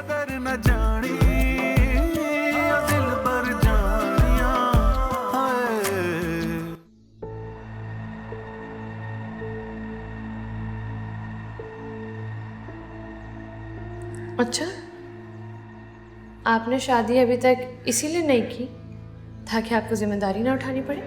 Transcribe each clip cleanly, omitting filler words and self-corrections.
कदर न जानी दिल पर जानिया हाय। अच्छा, आपने शादी अभी तक इसीलिए नहीं की ताकि आपको जिम्मेदारी ना उठानी पड़े?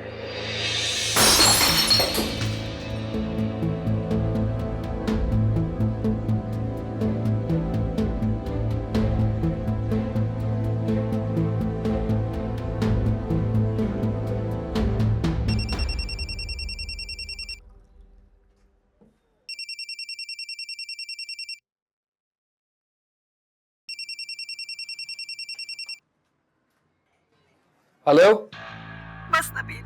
हेलो। बस नबील,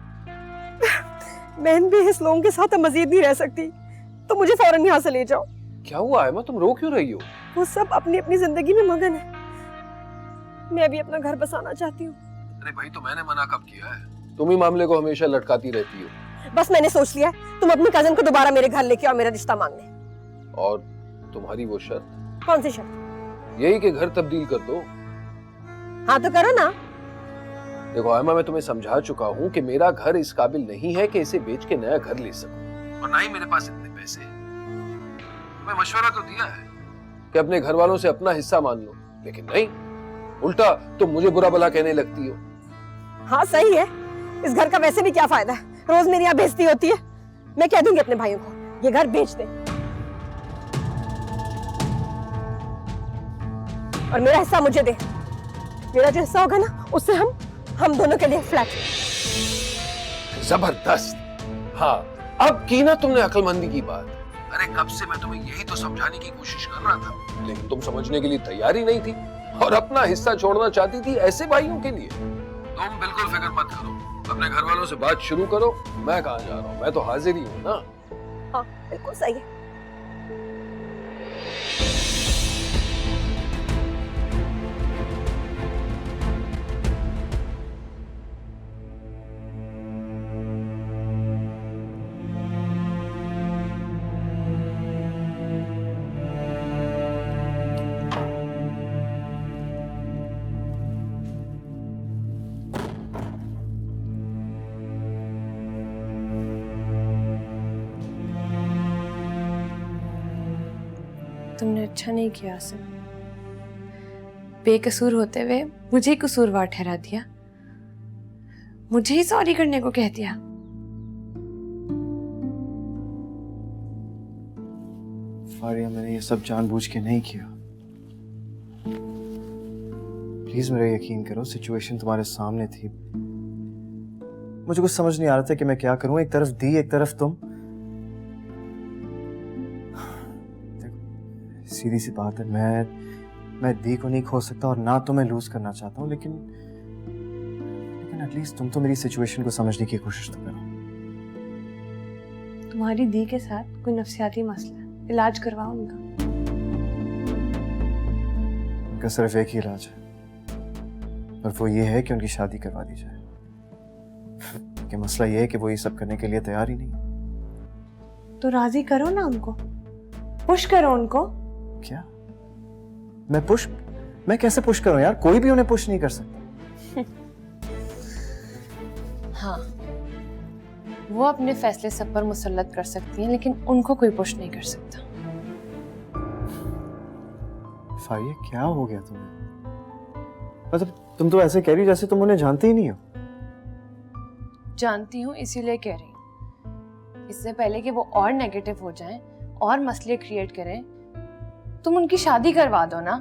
बहन भी इस लोगों के साथ मजीद नहीं रह सकती, तो मुझे फौरन यहाँ से ले जाओ। क्या हुआ है? तुम रो क्यों रही हो? वो सब अपनी अपनी जिंदगी में मगन है, मैं भी अपना घर बसाना चाहती हूँ। अरे भाई, तो मैंने मना कब किया है? तुम ही मामले को हमेशा लटकाती रहती हो। बस मैंने सोच लिया है, तुम अपनी कजन को दोबारा मेरे घर लेके आओ मेरा रिश्ता मांगने। और तुम्हारी वो शर्त? कौन सी शर्त? यही कि घर तब्दील कर दो। हाँ तो करो ना। देखो आयमा, मैं तुम्हें समझा चुका हूँ कि मेरा घर इस काबिल नहीं है कि इसे बेच के नया घर ले सकूं, और ना ही मेरे पास इतने पैसे। मैं मशवरा तो दिया है कि अपने घर वालों से अपना हिस्सा मान लो, लेकिन नहीं, उल्टा तुम मुझे बुरा भला कहने लगती हो। हाँ सही है, इस घर का वैसे भी क्या फायदा है, रोज मेरी यहाँ बेइज्जती होती है। मैं कह दूंगी अपने भाइयों को ये घर बेच दे और मेरा हिस्सा मुझे दे। मेरा जो हिस्सा होगा ना, उससे हम दोनों के लिए फ्लैट। जबरदस्त। हाँ, अब की ना तुमने अक्लमंदी की बात। अरे कब से मैं तुम्हें यही तो समझाने की कोशिश कर रहा था, लेकिन तुम समझने के लिए तैयार ही नहीं थी और अपना हिस्सा छोड़ना चाहती थी ऐसे भाइयों के लिए। तुम बिल्कुल फिक्र मत करो, अपने घर वालों से बात शुरू करो। मैं कहाँ जा रहा हूँ, मैं तो हाजिर ही हूँ ना। हाँ बिल्कुल सही है। तुमने अच्छा नहीं किया आसिम, बेकसूर होते हुए मुझे ही कसूरवार ठहरा दिया, मुझे ही सॉरी करने को कह दिया। फारिया, मैंने ये सब जानबूझ के नहीं किया। प्लीज मेरा यकीन करो, सिचुएशन तुम्हारे सामने थी। मुझे कुछ समझ नहीं आ रहा था कि मैं क्या करूं। एक तरफ दी, एक तरफ तुम। सीधी सी बात है, मैं दी को नहीं खो सकता और ना तो मैं लूज करना चाहता हूँ, लेकिन एटलीस्ट तुम तो मेरी सिचुएशन को समझने की कोशिश तो करो। तुम्हारी दी के साथ कोई नफ्सियाती मसला है, इलाज करवाओ उनका। उनका सिर्फ एक ही इलाज है, और वो ये है कि उनकी शादी करवा दी जाए। कि मसला ये है कि वो ये सब करने के लिए तैयार ही नहीं। तो राजी करो ना उनको, पुश करो उनको। क्या मैं कैसे पुश करूं यार? कोई भी उन्हें पुश नहीं कर सकता। हाँ, वो अपने फैसले सब पर मुसल्लत कर सकती हैं, लेकिन उनको कोई पुश नहीं कर सकता। फारिया, क्या हो गया तुम्हें? मतलब तुम तो ऐसे कह रही हो जैसे तुम उन्हें जानती ही नहीं हो। जानती हूँ, इसीलिए कह रही हूँ। इससे पहले कि वो और नेगेटिव हो जाएं और मसले क्रिएट करें, तुम उनकी शादी करवा दो ना।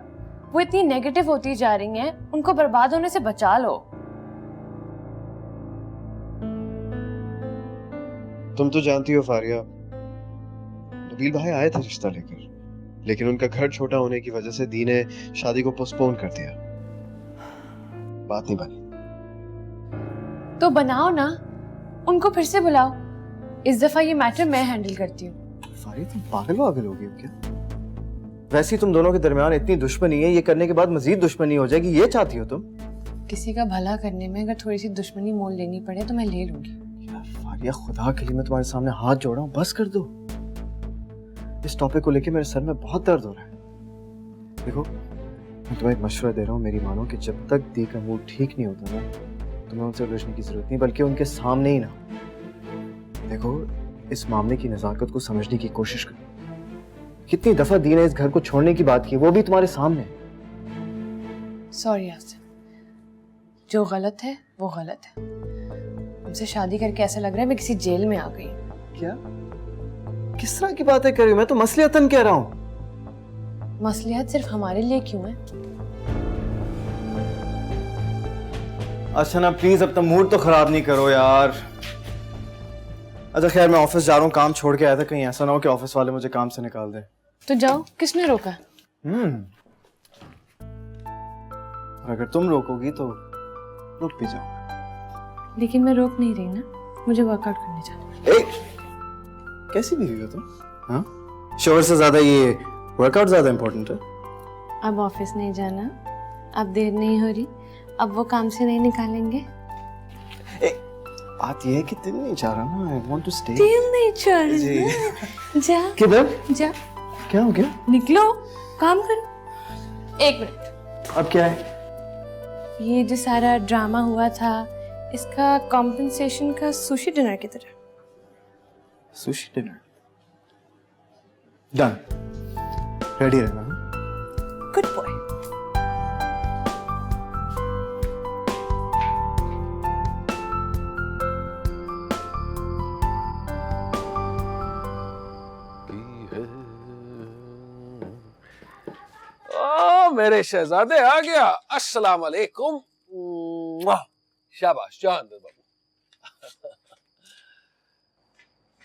वो इतनी नेगेटिव होती जा रही हैं, उनको बर्बाद होने से बचा लो। तुम तो जानती हो फारिया, नबील भाई आए थे रिश्ता लेकर, लेकिन उनका घर छोटा होने की वजह से दी ने शादी को पोस्टपोन कर दिया। बात नहीं बनी। तो बनाओ ना, उनको फिर से बुलाओ। इस दफा ये मैटर मैं हैंडल करती हूँ। फारिया, तुम पागल हो गई हो क्या? वैसे ही तुम दोनों के दरमियान इतनी दुश्मनी है, ये करने के बाद मजीद दुश्मनी हो जाएगी, ये चाहती हो तुम? किसी का भला करने में अगर थोड़ी सी दुश्मनी मोल लेनी पड़े तो मैं ले लूंगी। यार फारिया, खुदा के लिए मैं तुम्हारे सामने हाथ जोड़ा हूँ, बस कर दो। इस टॉपिक को लेके मेरे सर में बहुत दर्द हो रहा है। देखो, मैं तुम्हें एक मशवरा दे रहा हूँ, मेरी मानो कि जब तक दी का मूड ठीक नहीं होता ना, तुम्हें उनसे उलझने की जरूरत नहीं, बल्कि उनके सामने ही ना। देखो, इस मामले की नजाकत को समझने की कोशिश करो। कितनी दफा दी ने इस घर को छोड़ने की बात की, वो भी तुम्हारे सामने। सॉरी आसिफ, जो गलत है वो गलत है। हमसे शादी करके ऐसा लग रहा है मैं किसी जेल में आ गई हूँ। क्या? किस तरह की बातें कर रही हो? मैं तो मसलियतन कह रहा हूँ। मसलियत सिर्फ हमारे लिए क्यों है? अच्छा ना, प्लीज अपना मूड तो खराब नहीं करो यार। अच्छा खैर, मैं ऑफिस जा रहा हूँ, काम छोड़ के आया था, कहीं ऐसा ना हो कि ऑफिस वाले मुझे काम से निकाल दे। तो जाओ, किसने रोका? और अगर तुम रोकोगी तो रुक भी जाऊंगा। लेकिन मैं रोक नहीं रही ना, मुझे वर्कआउट करने जाना है। कैसी बीवी हो तुम? हाँ, शोहर से ज्यादा ये वर्कआउट ज्यादा इम्पोर्टेंट है। अब ऑफिस नहीं जाना, अब देर नहीं हो रही, अब वो काम से नहीं निकालेंगे। बात ये है कि दिल नहीं चाह रहा ना, आई वांट टू स्टे। दिल नहीं चाह जी। रहा। जा किधर? जा, क्या हो गया? निकलो, काम करो। 1 मिनट। अब क्या है? ये जो सारा ड्रामा हुआ था, इसका कॉम्पेंसेशन का सुशी डिनर की तरह। Sushi dinner done. रेडी रहना। Good boy. मेरे शहजादे आ गया। अस्सलाम वालेकुम। शाबाश जान दे बाबू।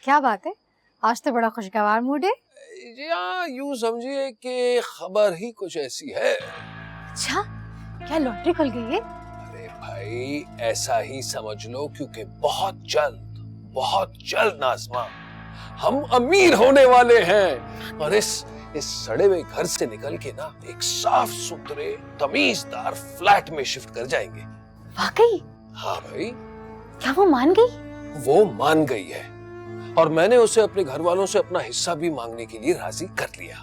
क्या बात है, आज तो बड़ा खुशगवार मूड है। जी हाँ, यूं समझिए कि खबर ही कुछ ऐसी है। अच्छा, क्या लॉटरी खुल गई है? अरे भाई, ऐसा ही समझ लो, क्योंकि बहुत जल्द नाज़मा हम अमीर होने वाले हैं। और इस सड़े हुए घर से निकल के ना एक साफ सुथरे तमीजदार फ्लैट में शिफ्ट कर जाएंगे। वाकई? हाँ भाई। क्या वो मान गई? वो मान गई है, और मैंने उसे अपने घर वालों से अपना हिस्सा भी मांगने के लिए राजी कर लिया।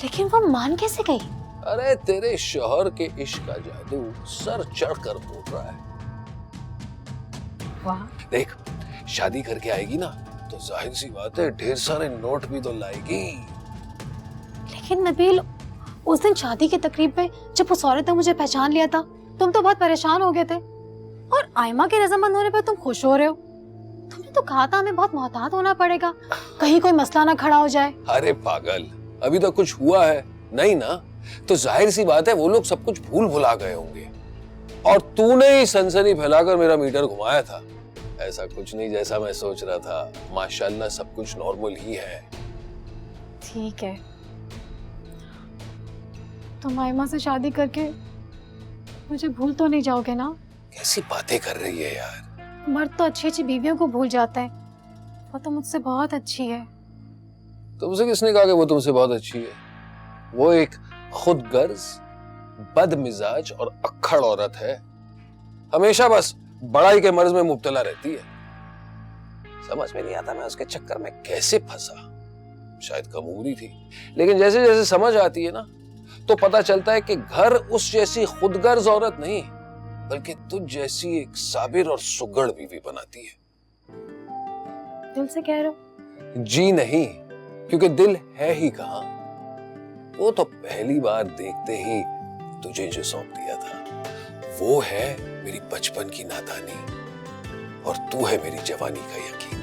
लेकिन वो मान कैसे गई? अरे तेरे शौहर के इश्क का जादू सर चढ़कर बोल रहा है। वाह। देख, शादी करके आएगी ना तो जाहिर सी बात है ढेर सारे नोट भी तो लाएगी। लेकिन नबील, उस दिन शादी की तकरीब पे जब उस औरत ने मुझे पहचान लिया था, तुम तो बहुत परेशान हो गए थे, और आयमा के रजामंद होने पर तुम खुश हो रहे हो। तुमने तो कहा था हमें बहुत मोहतात होना पड़ेगा, कहीं कोई मसला ना खड़ा हो जाए। अरे पागल, अभी तो कुछ हुआ है नहीं ना, तो जाहिर सी बात है वो लोग सब कुछ भूल भुला गए होंगे। और तूने ही सनसनी फैलाकर मेरा मीटर घुमाया था। ऐसा कुछ नहीं जैसा मैं सोच रहा था। माशाल्लाह सब कुछ नॉर्मल ही है। ठीक है, तुम आयमा से शादी करके मुझे भूल तो नहीं जाओगे ना? कैसी बातें कर रही है यार। मर्द तो अच्छी अच्छी बीवियों को भूल जाता है, वो तो मुझसे बहुत अच्छी है। तुमसे किसने कहा कि वो तुमसे बहुत अच्छी है? वो एक खुदगर्ज, बदमिजाज और अक्खड़ औरत है। हमेशा बस बड़ाई के मर्ज में मुब्तला रहती है। समझ में नहीं आता मैं उसके चक्कर में कैसे फंसा। शायद कम उम्री थी, लेकिन जैसे जैसे समझ आती है ना तो पता चलता है कि घर उस जैसी खुदगर्ज औरत नहीं, बल्कि तुझ जैसी एक साबिर और सुगड़ बीवी बनाती है। दिल से कह रहे हो? जी नहीं, क्योंकि दिल है ही कहां। वो तो पहली बार देखते ही तुझे जो सौंप दिया था वो है मेरी बचपन की नादानी, और तू है मेरी जवानी का यकीन।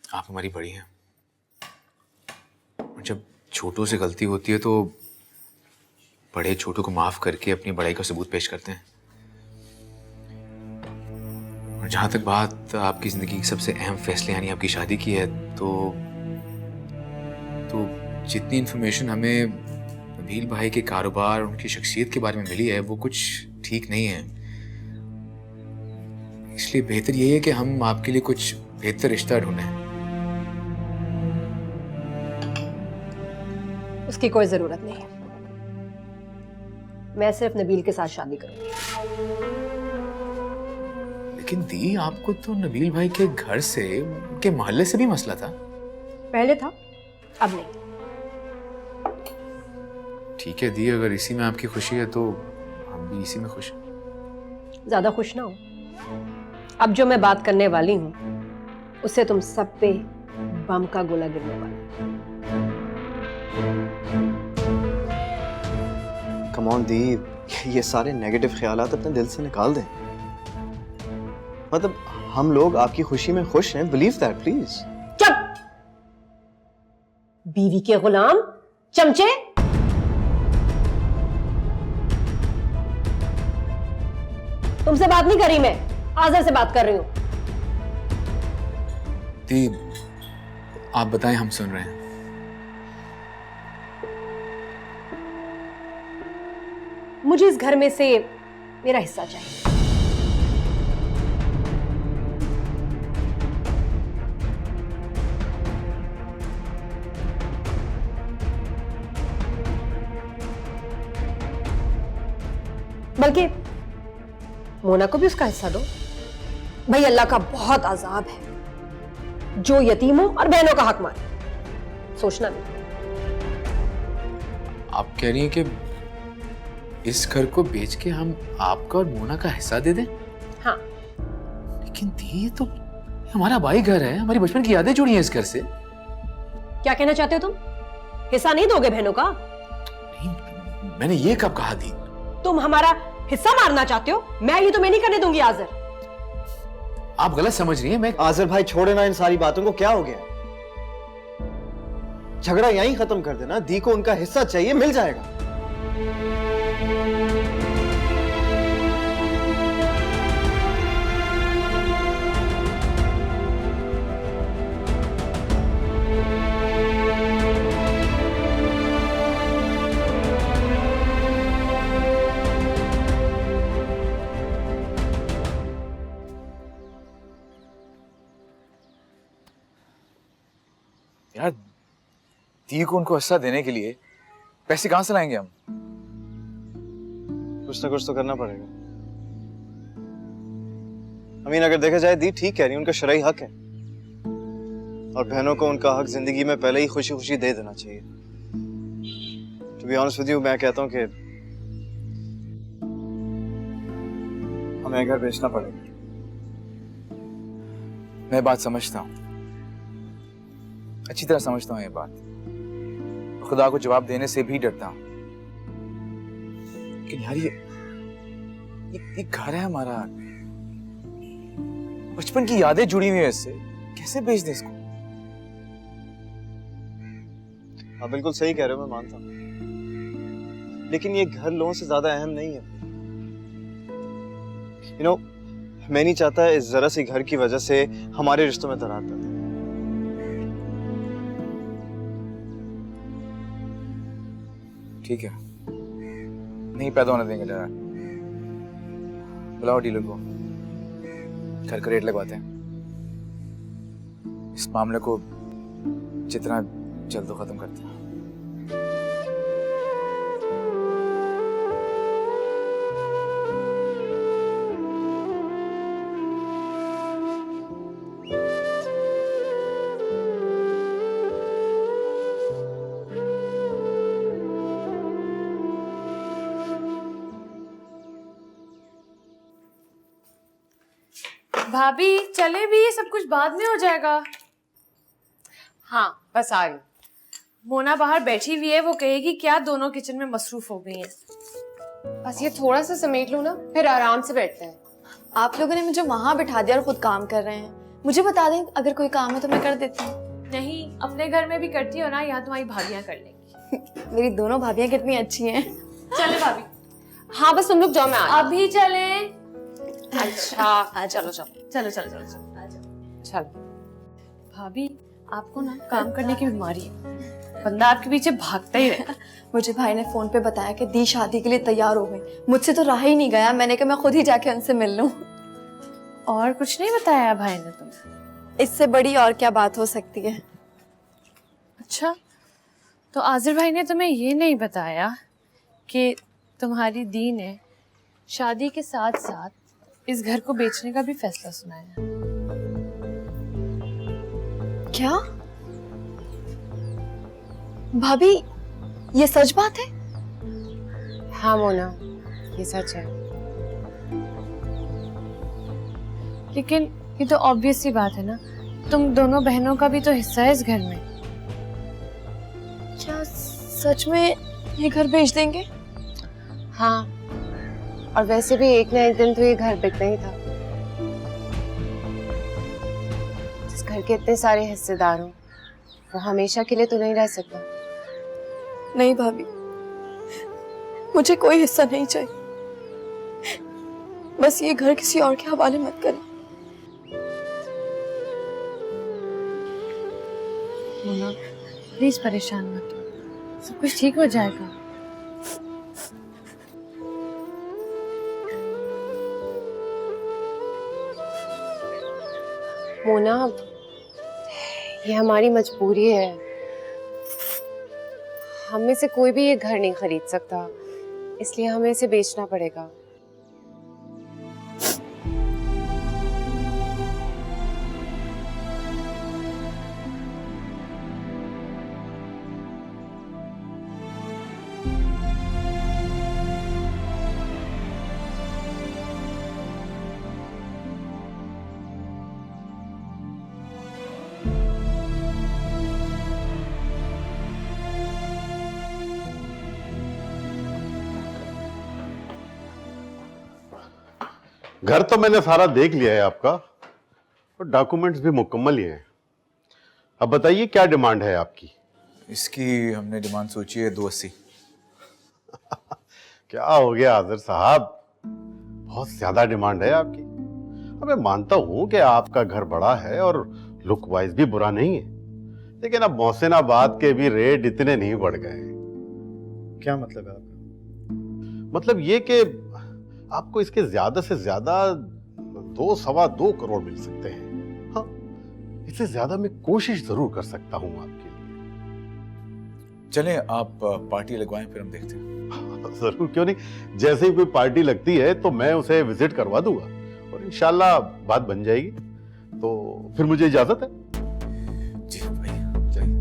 आप हमारी बड़ी हैं, और जब छोटों से गलती होती है तो बड़े छोटों को माफ करके अपनी बड़ाई का सबूत पेश करते हैं। और जहां तक बात आपकी जिंदगी की सबसे अहम फैसले यानी आपकी शादी की है, तो जितनी इंफॉर्मेशन हमें नबील भाई के कारोबार और उनकी शख्सियत के बारे में मिली है वो कुछ ठीक नहीं है। इसलिए बेहतर यही है कि हम आपके लिए कुछ बेहतर रिश्ता ढूंढें। उसकी कोई जरूरत नहीं है। मैं सिर्फ नबील के साथ शादी करूंगी। लेकिन दी, आपको तो नबील भाई के घर से, के मोहल्ले से भी मसला था। पहले था, अब नहीं। ठीक है दी, अगर इसी में आपकी खुशी है तो हम भी इसी में खुश हैं। ज्यादा खुश ना हो। अब जो मैं बात करने वाली हूँ उससे तुम सब पे बम का गोला गिरने वाला है। कम ऑन दी, ये सारे नेगेटिव ख्यालात अपने दिल से निकाल दें। मतलब हम लोग आपकी खुशी में खुश हैं, बिलीव दैट प्लीज। चुप! बीवी के गुलाम, चमचे। तुमसे बात नहीं करी मैं, आज़र से बात कर रही हूं। दी, आप बताएं, हम सुन रहे हैं। मुझे इस घर में से मेरा हिस्सा चाहिए। बल्कि मोना को भी उसका हिस्सा दो। भाई अल्लाह का बहुत अजाब है जो यतीमों और बहनों का हक मारे। सोचना नहीं। आप कह रही हैं कि इस घर को बेच के हम आपका और मोना का हिस्सा दे दें? हाँ। लेकिन दी, ये तो हमारा भाई घर है, हमारी बचपन की यादें जुड़ी हैं इस घर से। क्या कहना चाहते हो तुम? हिस्सा नहीं दोगे बहनों का? नहीं, मैंने ये कब कहा दी? तुम हमारा हिस्सा मारना चाहते हो? मैं ये तो मैं नहीं करने दूंगी आज़र। आप गलत समझ रही हैं। मैं आज़र भाई छोड़े ना इन सारी बातों को, क्या हो गया? झगड़ा यहीं खत्म कर देना। दी को उनका हिस्सा चाहिए, मिल जाएगा। यार, दी को उनको हिस्सा देने के लिए पैसे कहां से लाएंगे हम? कुछ ना कुछ तो करना पड़ेगा। अमीन, अगर देखा जाए दी ठीक कह रही है, उनका शरई हक है और बहनों को उनका हक जिंदगी में पहले ही खुशी खुशी दे देना चाहिए। To be honest with you, मैं कहता हूं कि हमें घर बेचना पड़ेगा। मैं बात समझता हूँ, अच्छी तरह समझता हूँ ये बात। खुदा को जवाब देने से भी डरता हूँ। लेकिन यार, ये घर है हमारा, बचपन की यादें जुड़ी हुई है इससे, कैसे बेच दें इसको? आप बिल्कुल सही कह रहे हो, मैं मानता हूँ, लेकिन ये घर लोगों से ज्यादा अहम नहीं है। यू नो, मैं नहीं चाहता इस जरा सी घर की वजह से हमारे रिश्तों में दरार पड़े। ठीक है, नहीं पैदा होने देंगे डरा। बुलाओ डीलर को, घर का रेट लगवाते हैं। इस मामले को जितना जल्द खत्म करते हैं। भाभी चले भी, ये सब कुछ बाद में हो जाएगा। हाँ बस आ रही। मोना बाहर बैठी हुई है, वो कहेगी क्या दोनों किचन में मसरूफ हो गई हैं। बस ये थोड़ा सा समेट लो ना, फिर आराम से बैठते हैं। आप लोगों ने मुझे वहां बिठा दिया और खुद काम कर रहे हैं। मुझे बता दें, अगर कोई काम है तो मैं कर देती हूँ। नहीं, अपने घर में भी करती हो ना, यहाँ तुम्हारी भाभियाँ कर लेंगी। मेरी दोनों भाभियां कितनी अच्छी हैं। चले भाभी। हाँ बस तुम लोग जाओ, मैं आ अभी चले। अच्छा चलो जाओ। चलो चलो चलो चलो भाभी, आपको ना काम करने की बीमारी है, बंदा आपके पीछे भागता ही रहे। मुझे भाई ने फोन पे बताया कि दी शादी के लिए तैयार हो गई। मुझसे तो रहा ही नहीं गया, मैंने कहा मैं खुद ही जाके उनसे मिल लूं। और कुछ नहीं बताया भाई ने तुम्हें? इससे बड़ी और क्या बात हो सकती है। अच्छा, तो आजिर भाई ने तुम्हें ये नहीं बताया कि तुम्हारी दी ने शादी के साथ साथ इस घर को बेचने का भी फैसला सुनाया है। क्या भाभी, ये सच बात है? हाँ मोना, ये सच है। लेकिन ये तो ऑब्वियस सी बात है ना, तुम दोनों बहनों का भी तो हिस्सा है इस घर में। क्या सच में ये घर बेच देंगे? हाँ, और वैसे भी एक ना एक दिन तो ये घर बिकना ही था। जिस घर के इतने सारे हिस्सेदार हो, वो हमेशा के लिए तो नहीं रह सकता। नहीं भाभी, मुझे कोई हिस्सा नहीं चाहिए। बस ये घर किसी और के हवाले मत करें। मोना प्लीज परेशान मत हो, सब कुछ ठीक हो जाएगा। मोना, ये हमारी मजबूरी है। हम में से कोई भी ये घर नहीं खरीद सकता, इसलिए हमें इसे बेचना पड़ेगा। घर तो मैंने सारा देख लिया है आपका, और डॉक्यूमेंट्स भी मुकम्मल ही हैं। अब बताइए क्या डिमांड है आपकी? इसकी हमने डिमांड सोची है 280। क्या हो गया आज़र साहब, बहुत ज्यादा डिमांड है आपकी। अब मैं मानता हूं कि आपका घर बड़ा है और लुक वाइज भी बुरा नहीं है, लेकिन अब मोहसिनाबाद के भी रेट इतने नहीं बढ़ गए। क्या मतलब है आपका? मतलब ये कि आपको इसके ज्यादा से ज्यादा 2-2.25 करोड़ मिल सकते हैं। हाँ, इससे ज्यादा मैं कोशिश जरूर कर सकता हूं आपके लिए। चलें आप पार्टी लगवाएं, फिर हम देखते हैं। जरूर, क्यों नहीं। जैसे ही कोई पार्टी लगती है तो मैं उसे विजिट करवा दूंगा और इंशाल्लाह बात बन जाएगी। तो फिर मुझे इजाजत है। जी भैया, चलिए।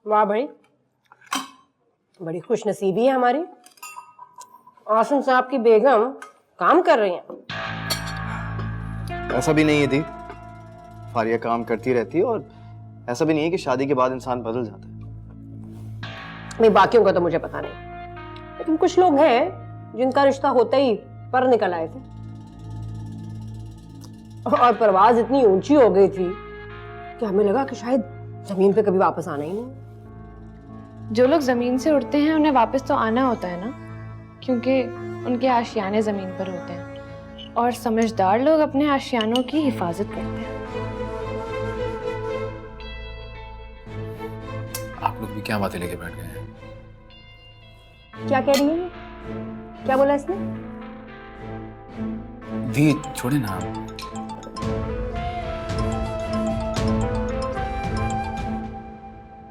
वाह भाई, बड़ी खुश नसीबी है हमारी। आसिम साहब की बेगम काम कर रही हैं। ऐसा भी नहीं है दी, फारिया काम करती रहती है, और ऐसा भी नहीं है कि शादी के बाद इंसान बदल जाता है। नहीं, बाकियों का तो मुझे पता नहीं, लेकिन कुछ लोग हैं जिनका रिश्ता होते ही पर निकल आए थे, और परवाज इतनी ऊंची हो गई थी कि हमें लगा कि शायद जमीन पे कभी वापस आना ही नहीं। जो लोग जमीन से उड़ते हैं उन्हें वापस तो आना होता है ना, क्योंकि उनके आशियाने जमीन पर होते हैं, और समझदार लोग अपने आशियानों की हिफाजत करते हैं। आप लोग भी क्या बातें लेके बैठ गए हैं? क्या कह रही है? क्या बोला इसने? दी छोड़े ना आप।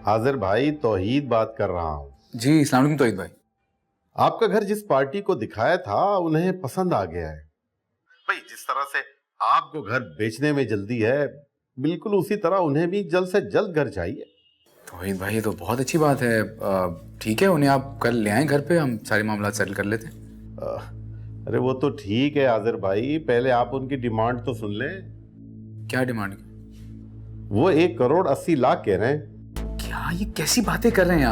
हाजिर भाई, तौहीद बात कर रहा हूं। जी अस्सलाम वालेकुम तौहीद भाई। आपका घर जिस पार्टी को दिखाया था उन्हें पसंद आ गया है। भाई, जिस तरह से आपको घर बेचने में जल्दी है, बिल्कुल उसी तरह उन्हें भी जल्द से जल्द घर चाहिए। तौहीद भाई, ये तो बहुत अच्छी बात है। ठीक है, उन्हें आप कल ले आएं घर पे, हम सारे मामला सेटल कर लेते हैं। अरे वो तो ठीक है आजिर भाई, पहले आप उनकी डिमांड तो सुन लें। क्या डिमांड? वो 1,80,00,000 कह रहे हैं। क्या ये कैसी बातें कर रहे हैं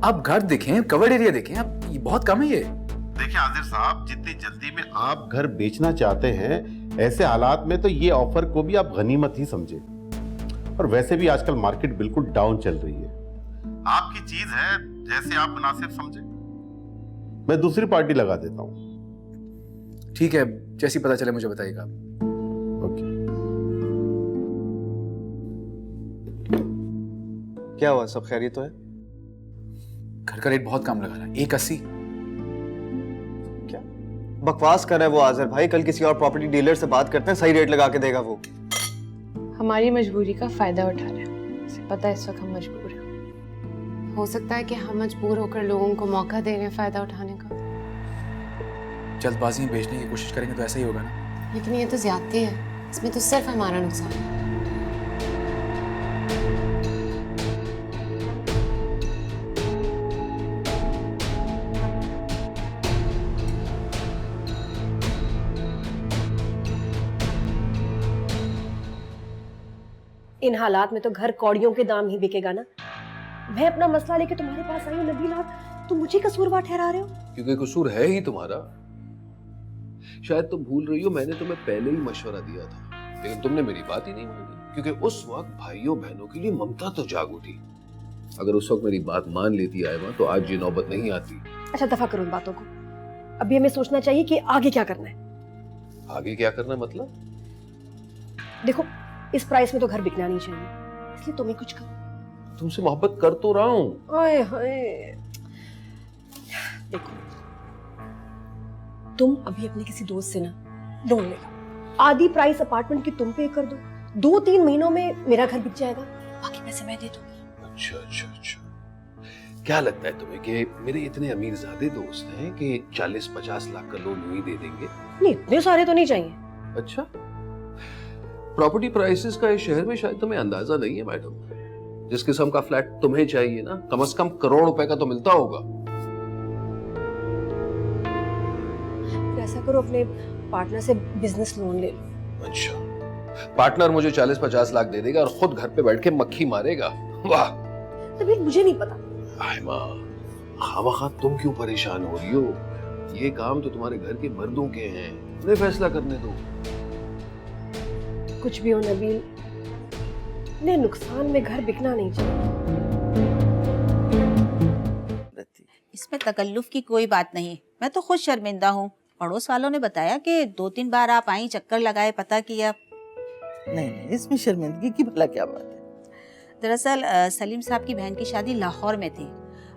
आप घर देखें, कवर्ड एरिया देखें, आप ये बहुत कम है ये। देखिए आजिर साहब, जितनी जल्दी में आप घर बेचना चाहते हैं, ऐसे हालात में तो ये ऑफर को भी आप गनीमत ही समझे। और वैसे भी आजकल मार्केट बिल्कुल डाउन चल रही है। आपकी चीज है, जैसे आप मुनासिब समझे। मैं दूसरी पार्टी लगा देता हूँ। ठीक है, जैसी पता चले मुझे बताइएगा। ओके। क्या हुआ, सब खैरियत तो है? घर का रेट बहुत कम लगा रहा है, 180। क्या बकवास कर रहा है वो आज़र भाई। कल किसी और प्रॉपर्टी डीलर से बात करते हैं, सही रेट लगा के देगा वो। हमारी मजबूरी का फायदा उठा रहे हैं। उसे पता है इस वक्त हम मजबूर हैं। हो सकता है कि हम मजबूर होकर लोगों को मौका दे रहे हैं फायदा उठाने का, जल्दबाजी में बेचने की कोशिश करेंगे तो ऐसा ही होगा ना। लेकिन ये तो ज्यादती है, इसमें तो सिर्फ हमारा नुकसान है। इन हालात में तो घर कौड़ियों के दाम ही बिकेगा ना। मैं अपना मसला लेके तुम्हारे पास आई हूँ नबील, और तुम मुझे कसूरवार ठहरा रहे हो। क्योंकि कसूर है ही तुम्हारा। शायद तुम भूल रही हो, मैंने तुम्हें पहले ही मशवरा दिया था, लेकिन तुमने मेरी बात ही नहीं मानी। क्योंकि उस वक्त भाइयों बहनों के लिए ममता तो जाग उठी। अगर उस वक्त मेरी बात मान लेती आयमा तो आज ये नौबत नहीं आती। अच्छा दफा करो इन बातों को। अभी हमें सोचना चाहिए कि आगे क्या करना है। आगे क्या करना मतलब? देखो इस प्राइस में तो घर बिकना नहीं चाहिए, इसलिए तुम्हें कुछ करो। तुमसे मोहब्बत कर तो रहा हूं। ओए होए, देखो तुम अभी अपने किसी दोस्त से ना लोन ले लो, आधी प्राइस अपार्टमेंट की तुम पे कर दो, 2-3 महीनों में मेरा घर बिक जाएगा, बाकी पैसे मैं दे दूंगी। अच्छा अच्छा अच्छा, क्या लगता है तुम्हें कि मेरे इतने अमीरजादे दोस्त हैं कि 40-50 लाख का लोन ही दे देंगे? नहीं इतने सारे तो नहीं चाहिए। अच्छा, प्रॉपर्टी प्राइसेस का इस शहर में शायद तुम्हें अंदाजा नहीं है मैडम। जिस किस्म का फ्लैट तुम्हें चाहिए ना, कम से कम करोड़ रुपए का तो मिलता होगा। ऐसा करो अपने पार्टनर से बिजनेस लोन ले लो। अच्छा, पार्टनर मुझे 40-50 लाख दे देगा और खुद घर पे बैठ के मक्खी मारेगा? वाह। तभी मुझे नहीं पता। आयमा, खामखा तुम क्यों परेशान हो रही हो? ये काम तो तुम्हारे घर के मर्दों के हैं, उन्हें फैसला करने दो। कुछ भी हो नबील, ने नुकसान में घर बिकना नहीं चाहिए। इसमें तकल्लुफ की कोई बात नहीं, मैं तो खुद शर्मिंदा हूँ। पड़ोस वालों ने बताया कि 2-3 बार आप आई, चक्कर लगाए, पता किया। नहीं, इसमें शर्मिंदगी की भला क्या बात है? दरअसल सलीम साहब की बहन की शादी लाहौर में थी।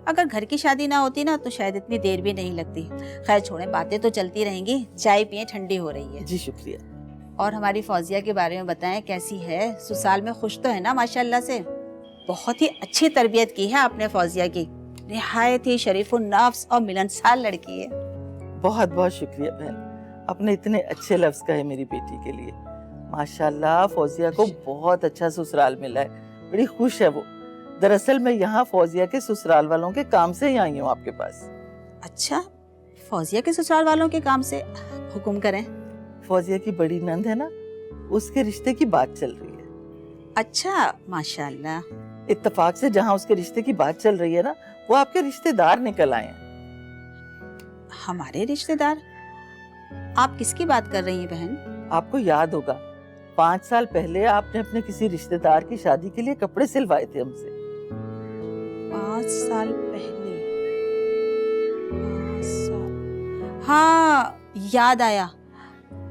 अगर घर की शादी ना होती ना तो शायद इतनी देर भी नहीं लगती। खैर छोड़े, बातें तो चलती रहेंगी, चाय पिए, ठंडी हो रही है। जी शुक्रिया। और हमारी फौजिया के बारे में बताएं, कैसी है? ससुराल में खुश तो है ना माशाल्लाह से? बहुत ही अच्छी तरबियत की है आपने फौजिया की, निहायत ही शरीफुन नफ्स और मिलनसार लड़की है। बहुत बहुत शुक्रिया बहन, आपने इतने अच्छे लफ्ज कहे मेरी बेटी के लिए। माशाल्लाह फौजिया को बहुत अच्छा ससुराल मिला है, बड़ी खुश है वो। दरअसल मैं यहाँ फौजिया के ससुराल वालों के काम से ही आई हूँ आपके पास। अच्छा, फौजिया के ससुराल वालों के काम से? हुक्म करें। फौजिया की बड़ी नंद है ना, उसके रिश्ते की बात चल रही है। अच्छा, माशाल्लाह। इत्तेफाक से जहाँ उसके रिश्ते की बात चल रही है ना, वो आपके रिश्तेदार निकल आए हैं। हमारे रिश्तेदार? आप किसकी बात कर रही हैं बहन? आपको याद होगा 5 साल पहले आपने अपने किसी रिश्तेदार की शादी के लिए कपड़े सिलवाए थे हमसे। 5 साल पहले? 5 साल, हाँ याद आया।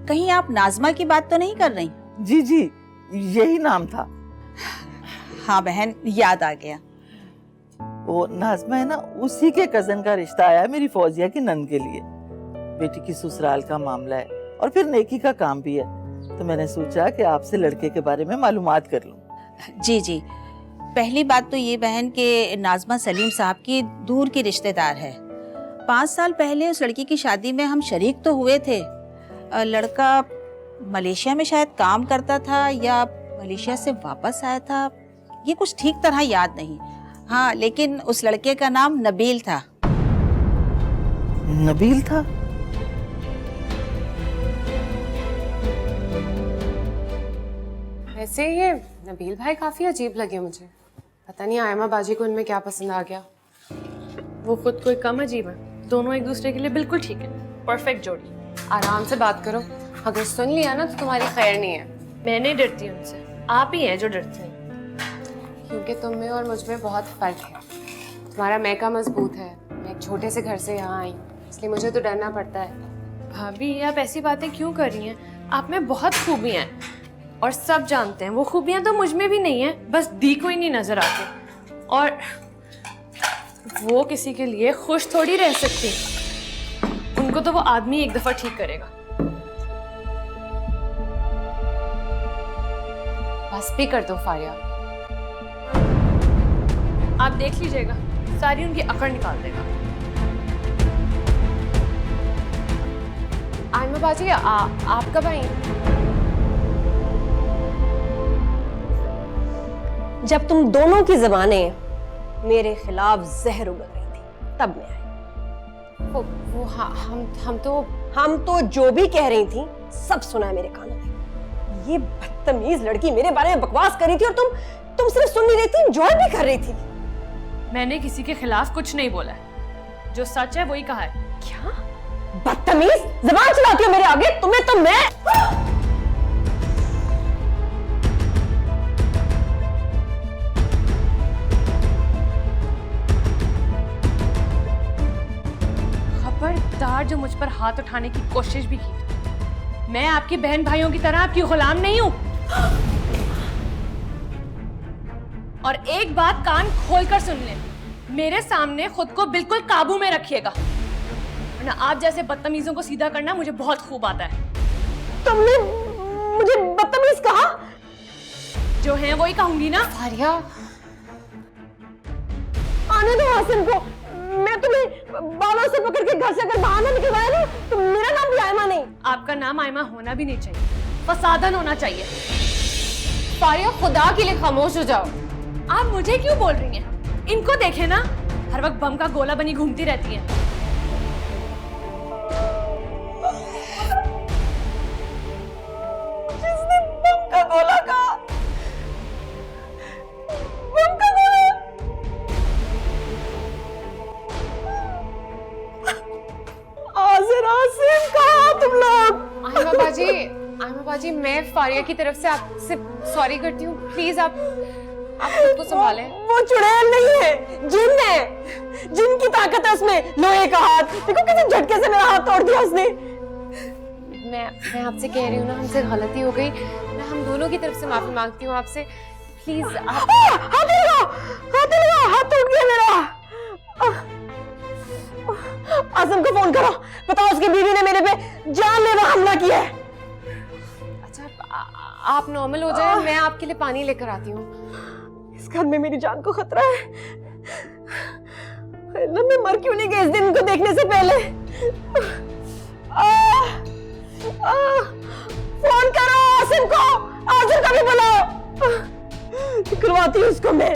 कहीं आप नाजमा की बात तो नहीं कर रही? जी जी, यही नाम था। हाँ बहन, याद आ गया। वो नाजमा है ना, उसी के कजन का रिश्ता आया है मेरी फौजिया की नंद के लिए। बेटी की ससुराल का मामला है और फिर नेकी का काम भी है, तो मैंने सोचा कि आपसे लड़के के बारे में मालूमात कर लूं। जी जी, पहली बात तो ये बहन कि नाजमा सलीम साहब की दूर की रिश्तेदार है। 5 साल पहले उस लड़की की शादी में हम शरीक तो हुए थे। लड़का मलेशिया में शायद काम करता था या मलेशिया से वापस आया था, ये कुछ ठीक तरह याद नहीं। हाँ, लेकिन उस लड़के का नाम नबील था। नबील था? वैसे ये नबील भाई काफी अजीब लगे मुझे। पता नहीं आयमा बाजी को इनमें क्या पसंद आ गया। वो खुद कोई कम अजीब है, दोनों एक दूसरे के लिए बिल्कुल ठीक है, परफेक्ट जोड़ी। आराम से बात करो, अगर सुन लिया ना तो तुम्हारी खैर नहीं है। मैं नहीं डरती उनसे, आप ही हैं जो डरते हैं। क्योंकि तुम में और मुझ में बहुत फर्क है। तुम्हारा मैका मजबूत है, मैं एक छोटे से घर से यहाँ आई, इसलिए मुझे तो डरना पड़ता है। भाभी आप ऐसी बातें क्यों कर रही हैं? आप में बहुत खूबियाँ हैं और सब जानते हैं। वो खूबियाँ तो मुझ में भी नहीं है, बस दी को ही नहीं नजर आती। और वो किसी के लिए खुश थोड़ी रह सकती, उनको तो वो आदमी एक दफा ठीक करेगा। बस भी कर दो फारिया। आप देख लीजिएगा, सारी उनकी अकड़ निकाल देगा। आयमा बाजी आप कब आई? जब तुम दोनों की जबानें मेरे खिलाफ जहर उगल रही थी तब मैं आई। वो हम तो जो भी कह रही थी सब सुना है मेरे कानों में। ये बदतमीज लड़की मेरे बारे में बकवास कर रही थी और तुम सिर्फ सुन नहीं रही थी, एंजॉय भी कर रही थी। मैंने किसी के खिलाफ कुछ नहीं बोला है, जो सच है वही कहा है। क्या बदतमीज जबान चलाती हो मेरे आगे? तुम्हें तो मैं खबरदार जो मुझ पर हाथ उठाने की कोशिश भी की तो मैं आपकी बहन भाइयों की तरह आपकी गुलाम नहीं हूं। और एक बात कान खोलकर सुन ले, मेरे सामने खुद को बिल्कुल काबू में रखिएगा, वरना आप जैसे बदतमीजों को सीधा करना मुझे बहुत खूब आता है। तुमने मुझे बदतमीज कहा? जो है वही कहूंगी ना। फारिया आने दो हासिम को। मैं तुम्हें बालों से पकड़ के घर से अगर बाहर ना निकलवाया ना तो मेरा नाम भी आयमा नहीं। आपका नाम आयमा होना भी नहीं चाहिए, फसादन होना चाहिए। फारिया खुदा के लिए खामोश हो जाओ। आप मुझे क्यों बोल रही हैं? इनको देखे ना, हर वक्त बम का गोला बनी घूमती रहती हैं। जिसने बम का गोला कहा, बम का गोला। आसिम कहा तुम लोग? आयमा बाजी मैं फारिया की तरफ से आपसे सॉरी करती हूँ। प्लीज आप खुद को संभालें। वो चुड़ैल नहीं है, जिन है। जिन की ताकत है उसमें, लोहे का हाथ। देखो किसी झटके से मेरा हाथ तोड़ दिया उसने। मैं आपसे कह रही हूँ ना, हमसे गलती हो गई। मैं हम दोनों की तरफ से माफी मांगती हूँ आपसे। प्लीज आप हाथ टूट गया मेरा। आजम को फोन करो, बताओ उसकी बीवी ने मेरे पे जानलेवा हमला किया है। अच्छा आप नॉर्मल हो जाए, मैं आपके लिए पानी लेकर आती हूँ। इस घर में मेरी जान को खतरा है। अल्लाह, मैं मर क्यों नहीं गई इस दिन को देखने से पहले। फोन करो आसिम को, आसिम का भी बुलाओ। करवाती हूँ उसको मैं।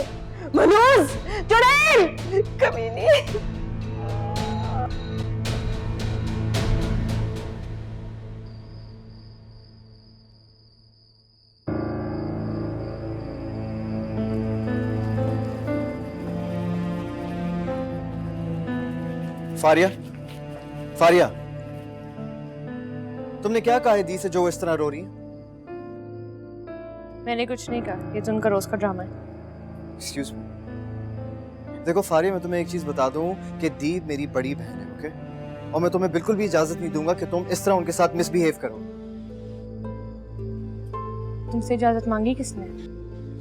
मनोज, चुड़ैल, कभी नहीं। फारिया, तुमने क्या कहा है दी से जो इस तरह रो रही है? मैंने कुछ नहीं कहा, ये तो उनका रोज का ड्रामा है। Excuse me. देखो फारिया, मैं तुम्हें एक चीज बता दूं कि दी मेरी बड़ी बहन है, ओके? और मैं तुम्हें बिल्कुल भी इजाजत नहीं दूंगा कि तुम इस तरह उनके साथ मिसबिहेव करो। तुमसे इजाजत मांगी किसने?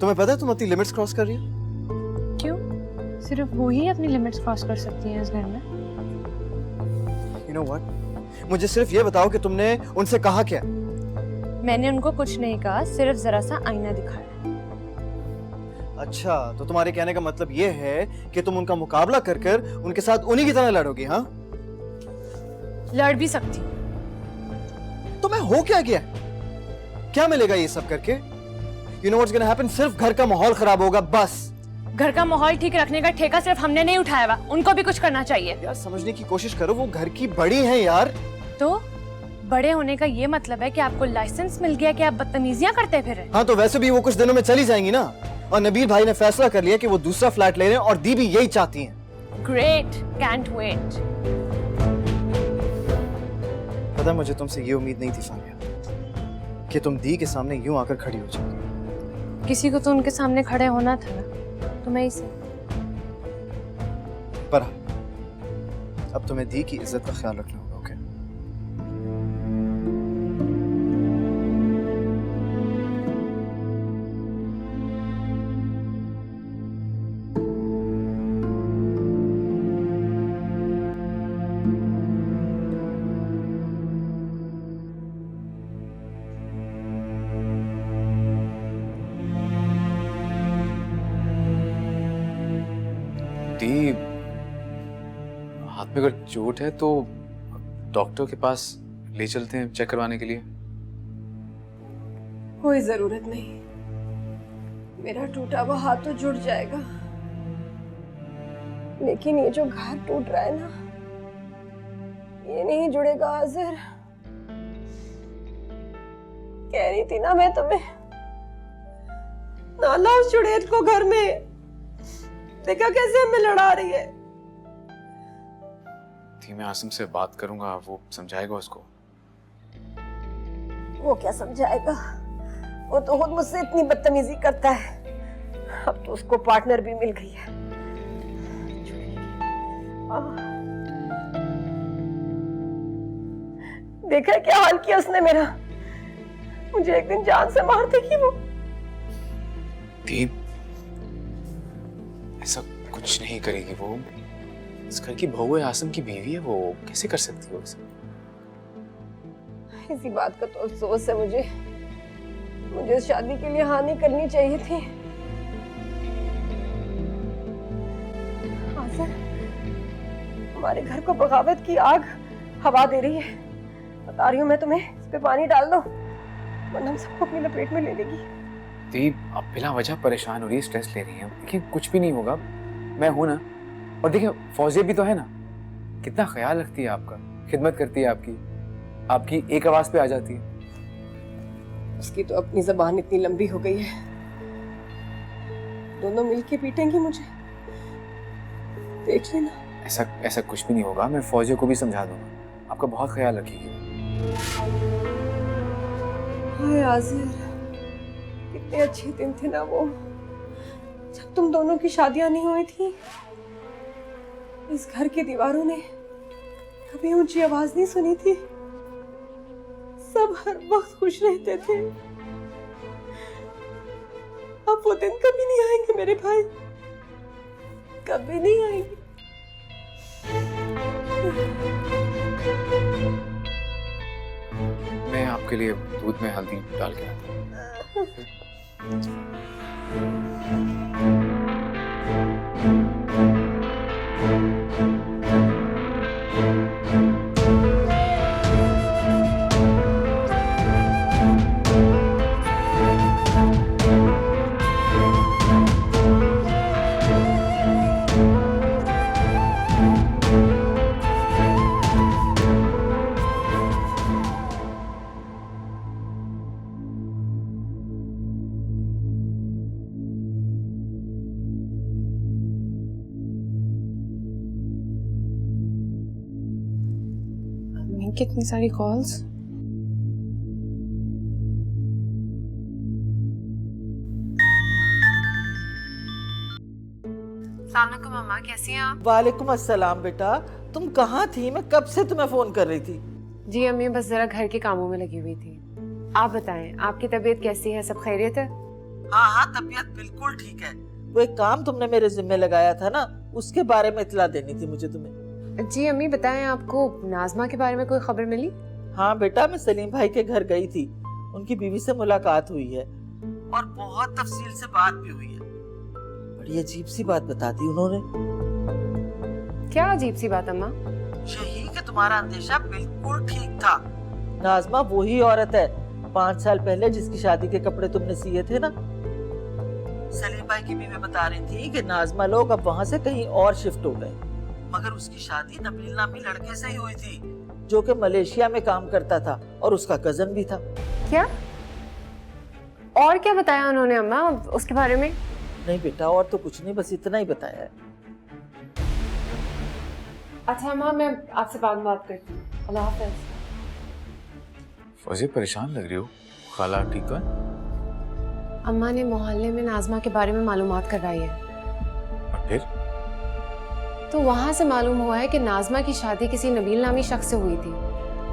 तुम्हें पता है तुम अपनी लिमिट्स क्रॉस कर रही हो? क्यों? सिर्फ वो ही अपनी लिमिट्स क्रॉस कर सकती हैं इस घर में। You know what? मुझे सिर्फ ये बताओ कि तुमने उनसे कहा क्या? मैंने उनको कुछ नहीं कहा, सिर्फ जरा सा आईना दिखाया। अच्छा, तो तुम्हारे कहने का मतलब ये है कि तुम उनका मुकाबला कर कर उनके साथ उन्हीं की तरह लड़ोगी, हाँ? लड़ भी सकती हूँ। तो मैं हो क्या गया? क्या मिलेगा ये सब करके? You know what's gonna happen? सिर्फ घर का माहौल खराब होगा, बस। घर का माहौल ठीक रखने का ठेका सिर्फ हमने नहीं उठाया हुआ, उनको भी कुछ करना चाहिए। यार समझने की कोशिश करो, वो घर की बड़ी हैं यार। तो बड़े होने का ये मतलब है कि आपको लाइसेंस मिल गया कि आप बदतमीजियां करते फिर हैं। हाँ, तो वैसे भी वो कुछ दिनों में चली जाएंगी ना। और नबील भाई ने फैसला कर लिया कि वो दूसरा फ्लैट ले रहे हैं और दी भी यही चाहती हैं। Great, can't wait. पता, मुझे तुमसे ये उम्मीद नहीं थी फारिया कि तुम दी के सामने यूं आकर खड़ी हो जाओगी। किसी को तो उनके सामने खड़े होना था ना, तुम्हें इसे। पर अब तुम्हें दी की इज्जत का ख्याल रखना होगा, ओके? दी, हाथ में अगर चोट है तो डॉक्टर के पास ले चलते हैं चेक करवाने के लिए। कोई जरूरत नहीं, मेरा टूटा हुआ हाथ तो जुड़ जाएगा, लेकिन ये जो घाव टूट रहा है ना, ये नहीं जुड़ेगा आज़िर। कह रही थी ना मैं तुम्हें, ना लाओ उस जुड़ेद को घर में। देखा कैसे हमें लड़ा रही है। थी मैं आसिम से बात करूंगा, वो समझाएगा उसको। वो क्या समझाएगा, वो तो खुद मुझसे इतनी बदतमीजी करता है। अब तो उसको पार्टनर भी मिल गई है। देखा क्या हाल किया उसने मेरा, मुझे एक दिन जान से मार देगी वो। दीप, ऐसा कुछ नहीं करेगी वो। इस घर की बहू है, आसिम की बीवी है, वो कैसे कर सकती है ऐसा? इसी बात का तो अफसोस है मुझे इस शादी के लिए हाँ नहीं करनी चाहिए थी। आज़िर, हमारे घर को बगावत की आग हवा दे रही है। बता रही हूँ मैं तुम्हें, इस पे पानी डाल दो वरना हम सबको अपनी लपेट में ले लेगी। दीप, आप बिना वजह परेशान हो रही है, स्ट्रेस ले रही हैं। देखिए कुछ भी नहीं होगा, मैं हूं ना। और देखिए फौजिया भी तो है ना, कितना ख्याल रखती है आपका, खिदमत करती है आपकी एक आवाज पे आ जाती है। उसकी तो अपनी जबान इतनी लंबी हो गई है, दोनों मिलके पीटेंगे मुझे, देख लेना। ऐसा कुछ भी नहीं होगा, मैं फौजिया को भी समझा दूंगा, आपका बहुत ख्याल रखेगी। हाय आज़िर, कितने अच्छे दिन थे ना वो, जब तुम दोनों की शादियां नहीं हुई थी। इस घर की दीवारों ने कभी ऊंची आवाज नहीं सुनी थी, सब हर वक्त खुश रहते थे। अब वो दिन कभी नहीं आएंगे मेरे भाई, कभी नहीं आएंगे। मैं आपके लिए दूध में हल्दी डाल के आता हूँ। कितनी सारी कॉल्स। अस्सलामुअलैकुम अम्मा, कैसी हैं आप? वालेकुम अस्सलाम बेटा, तुम कहाँ थी? मैं कब से तुम्हें फोन कर रही थी। जी अम्मी, बस जरा घर के कामों में लगी हुई थी। आप बताएं, आपकी तबीयत कैसी है? सब खैरियत है? हाँ हाँ, तबीयत बिल्कुल ठीक है। वो एक काम तुमने मेरे जिम्मे लगाया था ना, उसके बारे में इत्तला देनी थी मुझे तुम्हें। जी अम्मी बताएं, आपको नाज़मा के बारे में कोई खबर मिली? हाँ बेटा, मैं सलीम भाई के घर गई थी, उनकी बीवी से मुलाकात हुई है और बहुत तफसील से बात भी हुई है। बड़ी अजीब सी बात बता दी उन्होंने। क्या अजीब सी बात अम्मा? यही कि तुम्हारा अंदेशा बिल्कुल ठीक था। नाज़मा वही औरत है 5 साल पहले जिसकी शादी के कपड़े तुमने सिए थे ना। सलीम भाई की बीवी बता रही थी कि नाज़मा लोग अब वहाँ से कहीं और शिफ्ट हो गए, मगर उसकी शादी नबील नामी लड़के से ही हुई थी जो कि मलेशिया में काम करता था और उसका कजन भी था। क्या? और क्या बताया उन्होंने अम्मा उसके बारे में? नहीं बेटा, और तो कुछ नहीं, बस इतना ही बताया है। अच्छा अम्मा, मैं आपसे बाद में बात करती हूँ। अल्लाह हाफ़िज़। फौजिया परेशान लग रही हो, खाला ठीक है? अम्मा ने मोहल्ले में नाज़मा के बारे में मालूमात करवाई है। और फिर? तो वहाँ से मालूम हुआ है कि नाज़मा की शादी किसी नबील नामी शख्स से हुई थी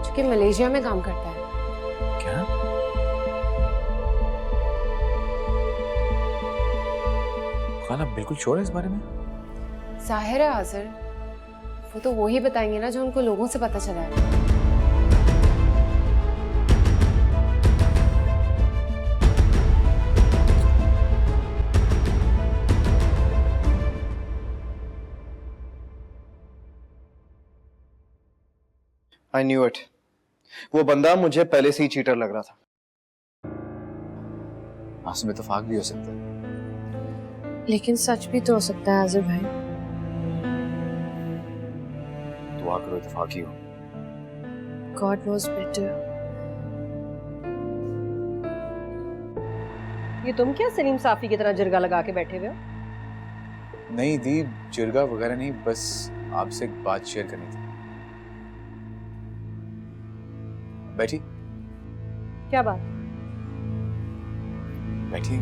जो कि मलेशिया में काम करता है। क्या? खाला बिल्कुल श्योर है इस बारे में? जाहिर है आज़िर, वो तो वही बताएंगे ना जो उनको लोगों से पता चला है। I knew it. वो बंदा मुझे पहले से ही चीटर लग रहा था। आपस में इत्तेफाक भी हो सकता है। लेकिन सच भी तो हो सकता है आजिर भाई। दुआ करो इत्तेफाक ही हो। God knows better. ये तुम क्या सलीम साफी की तरह जिरगा लगा के बैठे हुए हो? नहीं दी, जिरगा वगैरह नहीं, बस आपसे एक बात शेयर करनी थी। बैठी क्या बात? बैठी।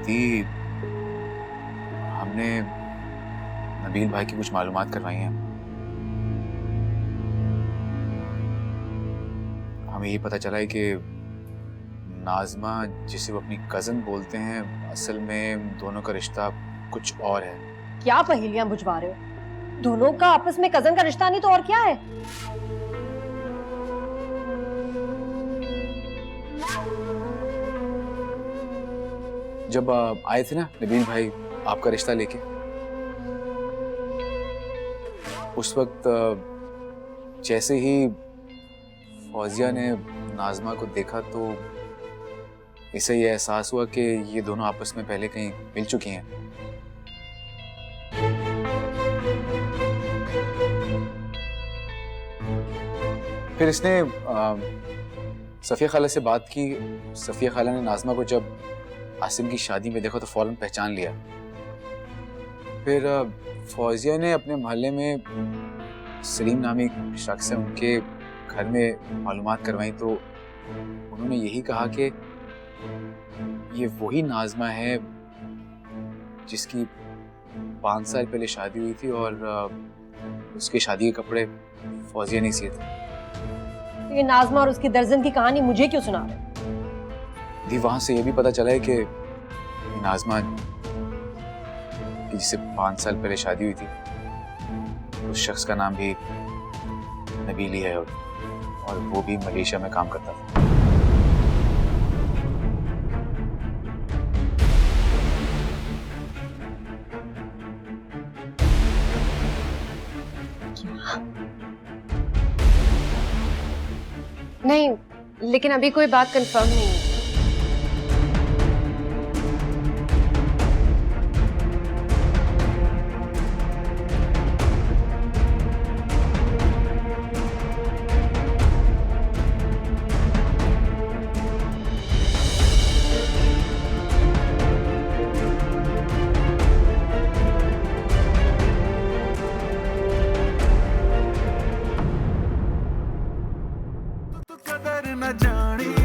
दी, हमने नबील भाई की कुछ मालूमात करवाई हैं। हमें ये पता चला है कि नाज़मा, जिसे वो अपनी कजन बोलते हैं, असल में दोनों का रिश्ता कुछ और है। क्या पहेलियां बुझवा रहे हो? दोनों का आपस में कजन का रिश्ता नहीं तो और क्या है? जब आए थे ना नबील भाई आपका रिश्ता लेके, उस वक्त जैसे ही फौजिया ने नाज़मा को देखा तो इसे ये एहसास हुआ कि ये दोनों आपस में पहले कहीं मिल चुकी हैं। फिर इसने सफ़िया खाला से बात की। सफ़िया खाला ने नाज़मा को जब आसिम की शादी में देखा तो फौरन पहचान लिया। फिर फौजिया ने अपने मोहल्ले में सलीम नामी शख्स है, उनके घर में मालूमात करवाई तो उन्होंने यही कहा कि ये वही नाज़मा है जिसकी 5 साल पहले शादी हुई थी और उसके शादी के कपड़े फौजिया ने सिए थे। ये नाज़मा और उसकी दर्जन की कहानी मुझे क्यों सुना रहे हो? दी, वहां से ये भी पता चला है कि नाज़मा की जिससे 5 साल पहले शादी हुई थी, उस शख्स का नाम भी नबील ही है और वो भी मलेशिया में काम करता था। नहीं, लेकिन अभी कोई बात कंफर्म नहीं है। कदर न जानी